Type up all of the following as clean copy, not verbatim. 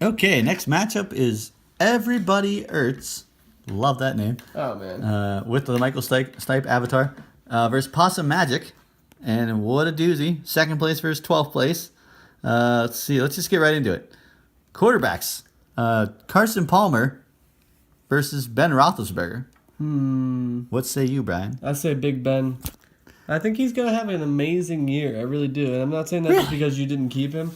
Okay, next matchup is Everybody Ertz. Love that name. Oh man. With the Michael Stipe avatar versus Possum Magic. And what a doozy. Second place versus 12th place. Let's see. Let's just get right into it. Quarterbacks. Carson Palmer versus Ben Roethlisberger. What say you, Brian? I say Big Ben. I think he's gonna have an amazing year. I really do, and I'm not saying that just because you didn't keep him.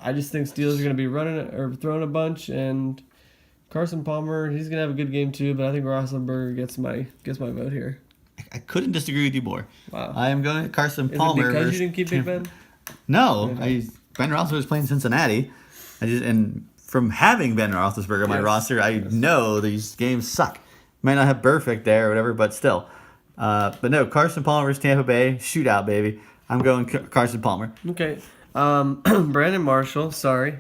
I just think Steelers are gonna be running or throwing a bunch, and Carson Palmer, he's gonna have a good game too. But I think Roethlisberger gets my vote here. I couldn't disagree with you more. Wow. I am going Carson Is Palmer. it because versus you didn't keep Big Ben? No, Ben Roethlisberger was playing Cincinnati. And from having Ben Roethlisberger on my Yes. roster, I know these games suck. Might not have perfect there or whatever, but still. But no, Carson Palmer versus Tampa Bay, shootout, baby. I'm going Carson Palmer. Okay. Brandon Marshall, sorry.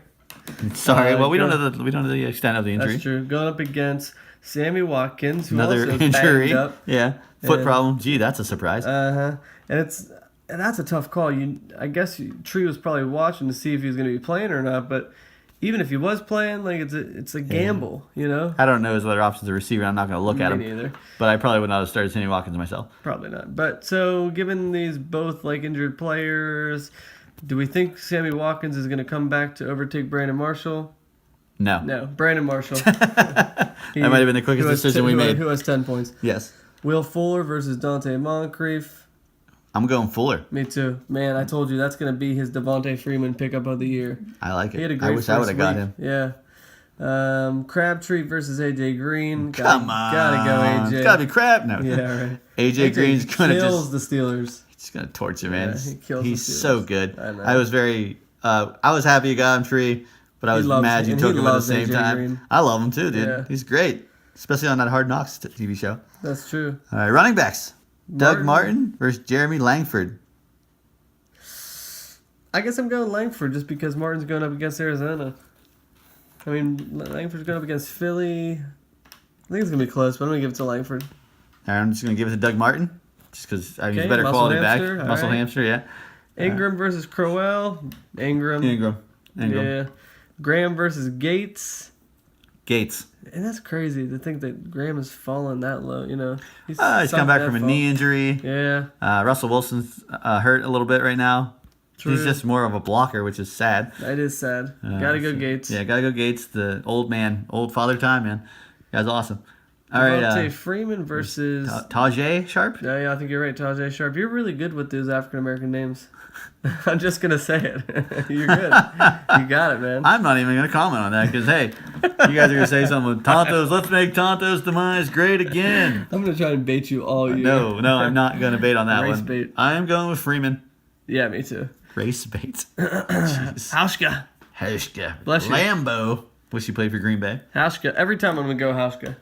Sorry, well we don't know the extent of the injury. That's true. Going up against Sammy Watkins, who Another also injury. banged up. Yeah, foot And- problem. Gee, that's a surprise. And that's a tough call. I guess Tree was probably watching to see if he was going to be playing or not. But even if he was playing, like it's a gamble, you know. I don't know his other options as a receiver. I'm not going to look at him. Me neither. But I probably would not have started Sammy Watkins myself. Probably not. But so given these both like injured players, do we think Sammy Watkins is going to come back to overtake Brandon Marshall? No. No, Brandon Marshall. That might have been the quickest decision we made. Who has 10 points? Yes. Will Fuller versus Dante Moncrief. I'm going Fuller. Me too. Man, I told you that's going to be his Devontae Freeman pickup of the year. I like it. He had a great I wish I would have got week. him. Yeah. Crabtree versus AJ Green. Come on. Gotta go AJ. It's gotta be crap. No. Yeah, right. AJ Green's gonna kills just the Steelers. he's gonna torture, man. Yeah, he kills He's the Steelers. so good. I know. I was very I was happy you got him, Tree, but I was mad you and took he him at the loves same AJ time. Green. I love him too, dude. Yeah. He's great. Especially on that Hard Knocks TV show. That's true. All right, running backs. Doug Martin. Martin versus Jeremy Langford. I guess I'm going Langford just because Martin's going up against Arizona. I mean, Langford's going up against Philly. I think it's going to be close, but I'm going to give it to Langford. All right, I'm just gonna give it to Doug Martin, just because he's Okay, a better muscle quality hamster, back. all Muscle right. hamster, yeah. Ingram versus Crowell. Ingram. Ingram. Yeah. Graham versus Gates. Gates. And that's crazy to think that Graham has fallen that low, you know. He's sunk come back that from a fall. knee injury. Yeah. Russell Wilson's hurt a little bit right now. True. He's just more of a blocker, which is sad. That is sad. Gotta go Gates. Yeah, gotta go Gates. The old man, old father time, man. Guy's awesome. All right, Devontae Freeman versus... Tajay Sharp. Yeah, I think you're right, Tajay Sharp. You're really good with those African American names. I'm just gonna say it. You're good. You got it, man. I'm not even gonna comment on that because hey, you guys are gonna say something with Tonto's. Let's make Tonto's demise great again. I'm gonna try and bait you all year. No, I'm not gonna bait on that Race one. bait. I am going with Freeman. Yeah, me too. Race bait. Jeez. Hauschka. Hauschka. Bless you. Lambo. Wish you played for Green Bay. Hauschka. Every time I'm gonna go Hauschka.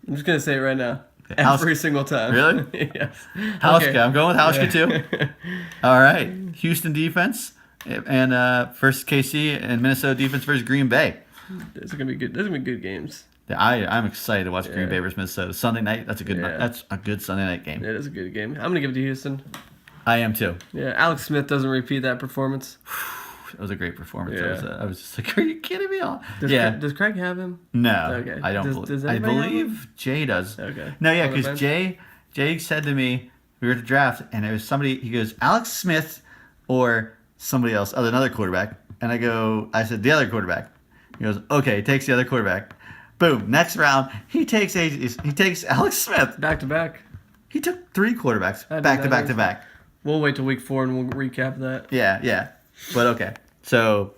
I'm just gonna say it right now. Haus- Every single time. Really? Yes. Hauschka. Okay. I'm going with Hauschka too. All right. Houston defense and versus KC and Minnesota defense versus Green Bay. Those are gonna be good. Those are gonna be good games. Yeah, I'm excited to watch Green Yeah. Bay versus Minnesota Sunday night. That's a good. Yeah. That's a good Sunday night game. It is a good game. I'm gonna give it to Houston. I am too. Yeah, Alex Smith doesn't repeat that performance. It was a great performance. Yeah. I was just like, are you kidding me? Does Craig have him? No, Okay. I don't. Does I anybody have believe Jay does. Okay. No, yeah, On the because bench? Jay said to me, we were at the draft, and it was somebody. He goes, Alex Smith or somebody else, another quarterback. And I said the other quarterback. He goes, okay, takes the other quarterback. Boom. Next round, he takes Alex Smith. Back to back. He took 3 quarterbacks I did back to not back to know. back. We'll wait till week 4 and we'll recap that. Yeah. But okay. So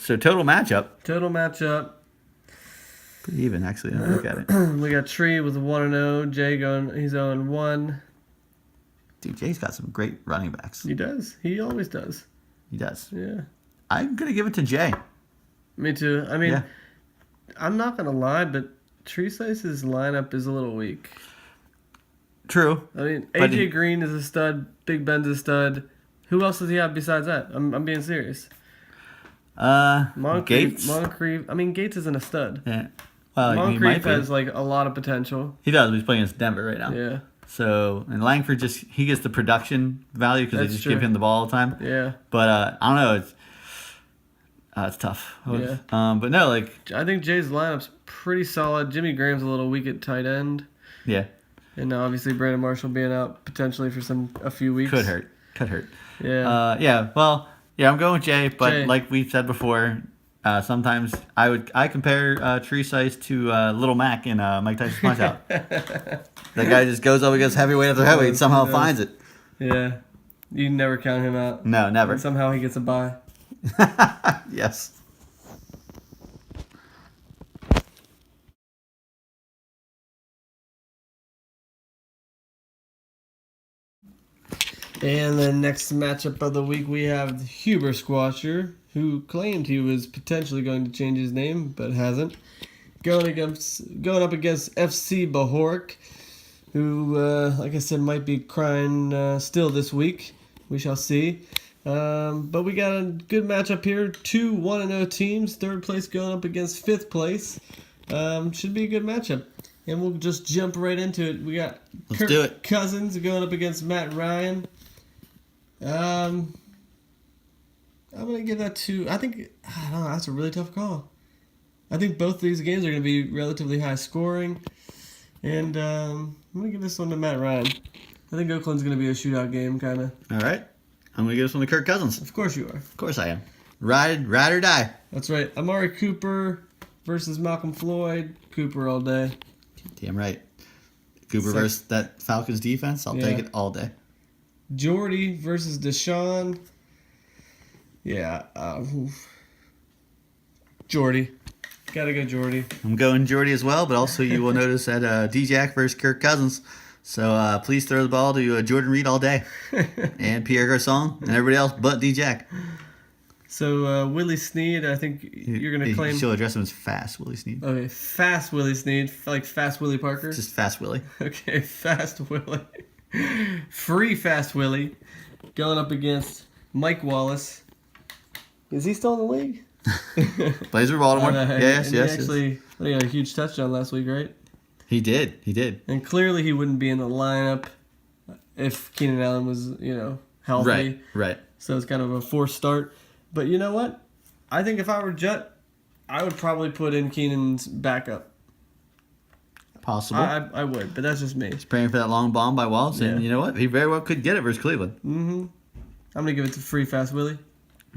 total matchup. Total matchup. Pretty even, actually. When I look at it. We got Tree with 1-0. Jay he's 0-1. Dude, Jay's got some great running backs. He does. He always does. He does. Yeah. I'm going to give it to Jay. Me too. I mean, Yeah. I'm not gonna lie, but Tree Slice's lineup is a little weak. True. I mean, But AJ Green is a stud. Big Ben's a stud. Who else does he have besides that? I'm being serious. Gates. Moncrief. I mean, Gates isn't a stud. Yeah. Well, he might Moncrief be. has like a lot of potential. He does. He's playing against Denver right now. Yeah. So, and Langford he gets the production value because they That's just true. give him the ball all the time. Yeah. But I don't know. It's tough. Yeah. But no, like, I think Jay's lineup's pretty solid. Jimmy Graham's a little weak at tight end. yeah, And now obviously Brandon Marshall being out potentially for a few weeks. could hurt. Could hurt. Yeah. Yeah. Well, yeah, I'm going with Jay, but Jay. like we've said before, sometimes I compare Tree Size to Little Mac in Mike Tyson's Punch Out. That guy just goes up against heavyweight after heavyweight, and somehow He does. finds it. Yeah. You can never count him out. No, never. And somehow he gets a bye. Yes. And the next matchup of the week, we have the Huber Squatcher, who claimed he was potentially going to change his name, but hasn't. Going up against FC Bahork, who, like I said, might be crying still this week. We shall see. But we got a good matchup here. Two 1-0 teams. Third place going up against fifth place. Should be a good matchup. And we'll just jump right into it. We got Let's do it. Cousins going up against Matt Ryan. I'm gonna give that to. I don't know. That's a really tough call. I think both of these games are gonna be relatively high scoring, and I'm gonna give this one to Matt Ryan. I think Oakland's gonna be a shootout game, kind of. All right. I'm gonna give this one to Kirk Cousins. Of course you are. Of course I am. Ride or die. That's right. Amari Cooper versus Malcolm Floyd. Cooper all day. Damn right. Cooper So- versus that Falcons defense. I'll take Yeah. it all day. Jordy versus Deshaun. Yeah. Jordy. Gotta go Jordy. I'm going Jordy as well, but also you will notice that D-Jack versus Kirk Cousins. So please throw the ball to Jordan Reed all day. And Pierre Garçon and everybody else but D-Jack. So Willie Snead, I think you're gonna claim. She'll address him as Fast Willie Snead. Okay, fast Willie Snead, like fast Willie Parker. Just Fast Willie. Okay, fast Willie. Free fast Willie, going up against Mike Wallace. Is he still in the league? Plays for Baltimore. Yes. He actually he got a huge touchdown last week, right? He did. And clearly he wouldn't be in the lineup if Keenan Allen was, healthy. Right. So it's kind of a forced start. But you know what? I think if I were Jet, I would probably put in Keenan's backup. Possible. I would, but that's just me. Praying for that long bomb by Wallace, and Yeah. you know what? He very well could get it versus Cleveland. Mm-hmm. I'm going to give it to Free Fast Willie.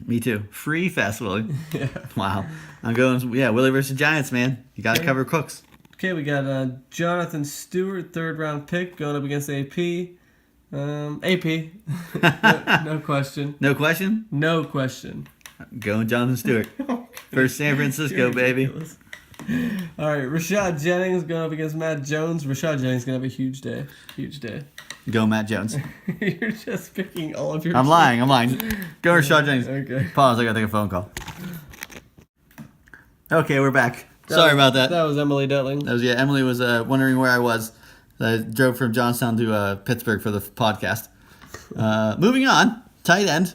Me too. Free Fast Willie. Yeah. Wow. I'm going, Willie versus Giants, man. You got to cover Cooks. Okay, we got Jonathan Stewart, third round pick, going up against AP. AP. No question. No question? No question. Going Jonathan Stewart. First San Francisco, You're baby. ridiculous. All right, Rashad Jennings going up against Matt Jones. Rashad Jennings going to have a huge day. Huge day. Go Matt Jones. You're just picking all of your... I'm lying. Go Rashad Jennings. Okay. Pause, I got to take a phone call. Okay, we're back. Sorry about that. That was Emily Detling. That was, Emily was wondering where I was. I drove from Johnstown to Pittsburgh for the podcast. Moving on, tight end.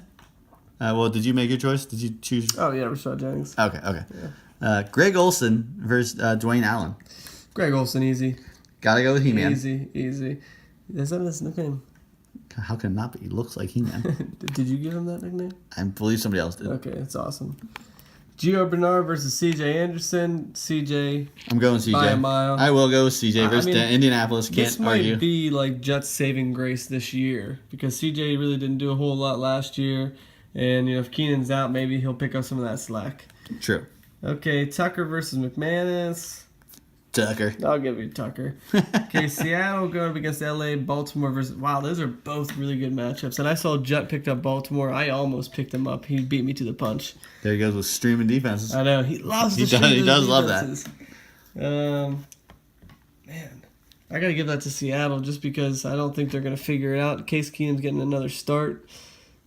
Well, did you make your choice? Did you choose? Oh, yeah, Rashad Jennings. Okay. Greg Olson versus Dwayne Allen. Greg Olson, easy. Gotta go with He-Man. Easy. Is that his nickname? How can it not be? He looks like He-Man. Did you give him that nickname? I believe somebody else did. Okay, it's awesome. Gio Bernard versus C.J. Anderson. C.J. I'm going CJ. by a mile. I will go with CJ I versus mean, Indianapolis. Can't This might argue. be like Jets' saving grace this year because CJ really didn't do a whole lot last year, and if Keenan's out, maybe he'll pick up some of that slack. True. Okay, Tucker versus McManus. Tucker. I'll give you Tucker. Okay, Seattle going up against LA. Baltimore versus... Wow, those are both really good matchups. And I saw Jet picked up Baltimore. I almost picked him up. He beat me to the punch. There he goes with streaming defenses. I know. He loves He to does- shoot he those does love that. defenses. Man, I got to give that to Seattle just because I don't think they're going to figure it out. Case Keenum's getting another start.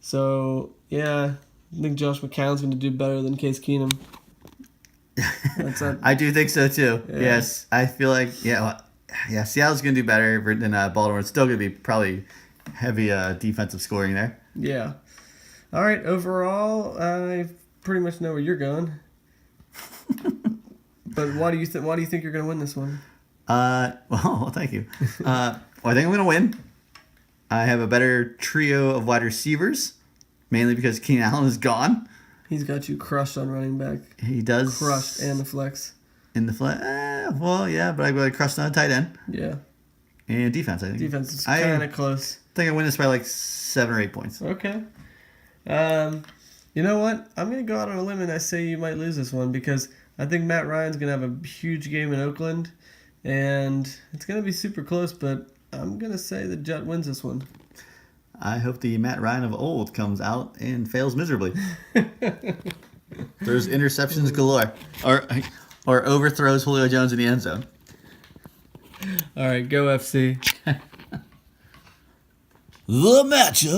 So, yeah, I think Josh McCown's going to do better than Case Keenum. That's it. I do think so too. Yeah. Yes, I feel like Seattle's gonna do better than Baltimore. It's still gonna be probably heavy defensive scoring there. Yeah. All right. Overall, I pretty much know where you're going. But why do you think you're going to win this one? Well, thank you. Well, I think I'm gonna win. I have a better trio of wide receivers, mainly because Keenan Allen is gone. He's got you crushed on running back. He does. Crushed and the flex. In the flat. Well, yeah, but I go crushed on a tight end. Yeah. And defense, I think. Defense is I kind of close. think I win this by like 7 or 8 points. Okay. You know what? I'm going to go out on a limb and I say you might lose this one because I think Matt Ryan's going to have a huge game in Oakland. And it's going to be super close, but I'm going to say the Jet wins this one. I hope the Matt Ryan of old comes out and fails miserably. There's interceptions galore. Or overthrows Julio Jones in the end zone. All right, go FC. The matchup